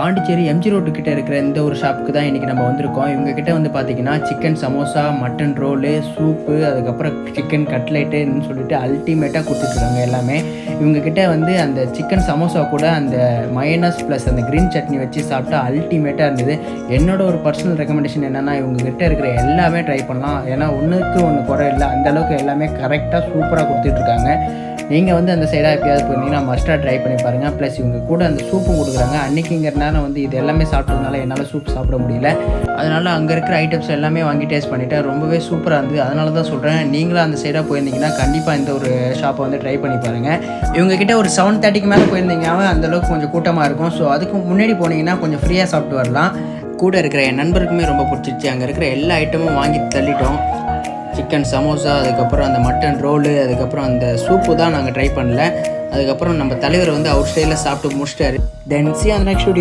Pondicherry MG road கிட்ட இருக்கிற இந்த ஒரு ஷாப்புக்கு தான் இன்றைக்கி நம்ம வந்திருக்கோம். இவங்க கிட்ட வந்து பார்த்திங்கன்னா chicken samosa, mutton roll, soup, அதுக்கப்புறம் சிக்கன் கட்லெட்டுன்னு சொல்லிட்டு அல்டிமேட்டாக கொடுத்துட்ருக்காங்க எல்லாமே. இவங்கக்கிட்ட வந்து அந்த சிக்கன் சமோசா கூட அந்த மயனஸ் ப்ளஸ் அந்த க்ரீன் சட்னி வச்சு சாப்பிட்டா அல்டிமேட்டாக இருந்தது. என்னோட ஒரு பர்சனல் ரெக்கமெண்டேஷன் என்னென்னா, இவங்ககிட்ட இருக்கிற எல்லாமே ட்ரை பண்ணலாம். ஏன்னா ஒன்றுக்கு ஒன்று குறை இல்லை, அந்தளவுக்கு எல்லாமே கரெக்டாக சூப்பராக கொடுத்துட்ருக்காங்க. நீங்கள் வந்து அந்த சைடாக எப்பயாவது போயிருந்தீங்கன்னா மஸ்ட்டாக ட்ரை பண்ணி பாருங்கள். ப்ளஸ் இவங்க கூட அந்த சூப்பும் கொடுக்குறாங்க. அன்றைக்கிங்கிறனால வந்து இது எல்லாமே சாப்பிட்டதுனால என்னால் சூப் சாப்பிட முடியல. அதனால் அங்கே இருக்கிற ஐட்டம்ஸ் எல்லாமே வாங்கி டேஸ்ட் பண்ணிவிட்டேன். ரொம்பவே சூப்பராக இருந்தது. அதனால தான் சொல்கிறேன், நீங்களும் அந்த சைடாக போயிருந்தீங்கன்னா கண்டிப்பாக இந்த ஒரு ஷாப்பை வந்து ட்ரை பண்ணி பாருங்கள். இவங்ககிட்ட ஒரு 7:30க்கு மேலே போயிருந்தீங்கன்னா அந்தளவுக்கு கொஞ்சம் கூட்டமாக இருக்கும். ஸோ அதுக்கு முன்னாடி போனீங்கன்னா கொஞ்சம் ஃப்ரீயாக சாப்பிட்டு வரலாம். கூட இருக்கிற என் நண்பருக்குமே ரொம்ப பிடிச்சிருச்சு. அங்கே இருக்கிற எல்லா ஐட்டமும் வாங்கி தள்ளிட்டோம். சிக்கன் சமோசா, அதுக்கப்புறம் அந்த மட்டன் ரோலு, அதுக்கப்புறம் அந்த சூப்பு தான் நாங்கள் ட்ரை பண்ணல. அதுக்கப்புறம் நம்ம தலைவர் வந்து அவர் ஸ்டைலில் சாப்பிட்டு முடிச்சிட்டாரு. தென் சி ஆன் நெக்ஸ்ட் வீடியோ.